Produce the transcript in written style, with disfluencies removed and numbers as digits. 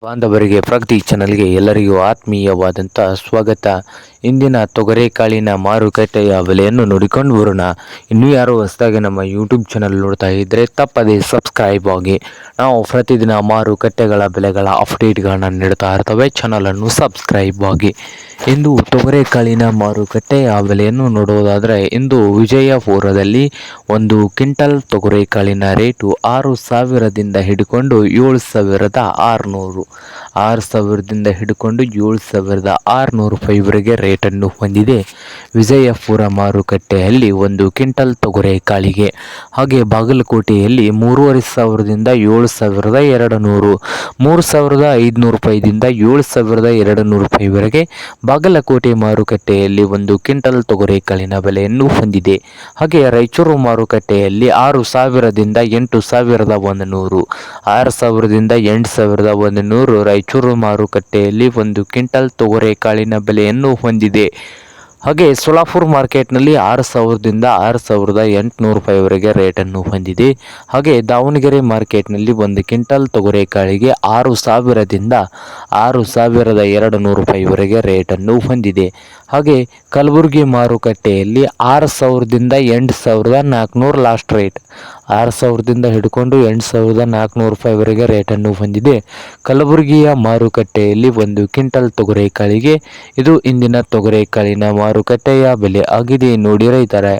ಬಾಂಧವರಿಗೆ ಪ್ರಗತಿ ಚಾನಲ್ಗೆ ಎಲ್ಲರಿಗೂ ಆತ್ಮೀಯವಾದಂಥ ಸ್ವಾಗತ. ಇಂದಿನ ತೊಗರೆಕಾಳಿನ ಮಾರುಕಟ್ಟೆಯ ಬೆಲೆಯನ್ನು ನೋಡಿಕೊಂಡು ಬರೋಣ. ಇನ್ನೂ ಯಾರು ಹೊಸದಾಗಿ ನಮ್ಮ ಯೂಟ್ಯೂಬ್ ಚಾನಲ್ ನೋಡ್ತಾ ಇದ್ದರೆ ತಪ್ಪದೇ ಸಬ್ಸ್ಕ್ರೈಬ್ ಆಗಿ. ನಾವು ಪ್ರತಿದಿನ ಮಾರುಕಟ್ಟೆಗಳ ಬೆಲೆಗಳ ಅಪ್ಡೇಟ್ಗಳನ್ನು ನೀಡ್ತಾ ಇರ್ತವೆ. ಚಾನಲನ್ನು ಸಬ್ಸ್ಕ್ರೈಬ್ ಆಗಿ. ಇಂದು ತೊಗರೆಕಾಳಿನ ಮಾರುಕಟ್ಟೆಯ ಬೆಲೆಯನ್ನು ನೋಡುವುದಾದರೆ, ಇಂದು ವಿಜಯಪುರದಲ್ಲಿ ಒಂದು ಕ್ವಿಂಟಲ್ ತೊಗರೆಕಾಳಿನ ರೇಟು 6,000ದಿಂದ ಹಿಡ್ಕೊಂಡು 7,600, 6,000ದಿಂದ ಹಿಡ್ಕೊಂಡು 7,600 ರೂಪಾಯಿವರೆಗೆ ರೇಟನ್ನು ಹೊಂದಿದೆ ವಿಜಯಪುರ ಮಾರುಕಟ್ಟೆಯಲ್ಲಿ ಒಂದು ಕ್ವಿಂಟಲ್ ತೊಗರೆಕಾಳಿಗೆ. ಹಾಗೆ ಬಾಗಲಕೋಟೆಯಲ್ಲಿ 3,500ದಿಂದ 7,200, 3,500 ರೂಪಾಯಿದಿಂದ 7,200 ರೂಪಾಯಿವರೆಗೆ ಬಾಗಲಕೋಟೆ ಮಾರುಕಟ್ಟೆಯಲ್ಲಿ ಒಂದು ಕ್ವಿಂಟಲ್ ತೊಗರೆಕಾಳಿನ ಬೆಲೆಯನ್ನು ಹೊಂದಿದೆ. ಹಾಗೆ ರಾಯಚೂರು ಮಾರುಕಟ್ಟೆಯಲ್ಲಿ 6,000ದಿಂದ 8,100, 6,000ದಿಂದ 8,100 ರಾಯಚೂರು ಮಾರುಕಟ್ಟೆಯಲ್ಲಿ ಒಂದು ಕ್ವಿಂಟಲ್ ತೊಗರೆಕಾಳಿನ ಬೆಲೆಯನ್ನು ಹೊಂದಿದೆ. ಹಾಗೆ ಸೋಲಾಪುರ ಮಾರ್ಕೆಟ್ನಲ್ಲಿ 6,000ದಿಂದ 6,800 ರೂಪಾಯಿವರೆಗೆ ರೇಟನ್ನು ಹೊಂದಿದೆ. ಹಾಗೆ ದಾವಣಗೆರೆ ಮಾರ್ಕೆಟ್ನಲ್ಲಿ ಒಂದು ಕ್ವಿಂಟಲ್ ತೊಗರೆಕಾಳಿಗೆ 6,000ದಿಂದ 6,200 ರೂಪಾಯಿವರೆಗೆ ರೇಟನ್ನು ಹೊಂದಿದೆ. ಹಾಗೆ ಕಲಬುರಗಿ ಮಾರುಕಟ್ಟೆಯಲ್ಲಿ 6,000ದಿಂದ 8,400 ಲಾಸ್ಟ್ ರೇಟ್, 6,000ದಿಂದ ಹಿಡ್ಕೊಂಡು 8,400 ರೂಪಾಯಿವರೆಗೆ ರೇಟನ್ನು ಹೊಂದಿದೆ ಕಲಬುರಗಿಯ ಮಾರುಕಟ್ಟೆಯಲ್ಲಿ ಒಂದು ಕ್ವಿಂಟಲ್ ತೊಗರೆಕಾಳಿಗೆ. ಇದು ಇಂದಿನ ತೊಗರೆಕಾಳಿನ ಮಾರುಕಟ್ಟೆಯ ಬೆಲೆ ಆಗಿದೆ. ನೋಡಿ ರೈತರೇ.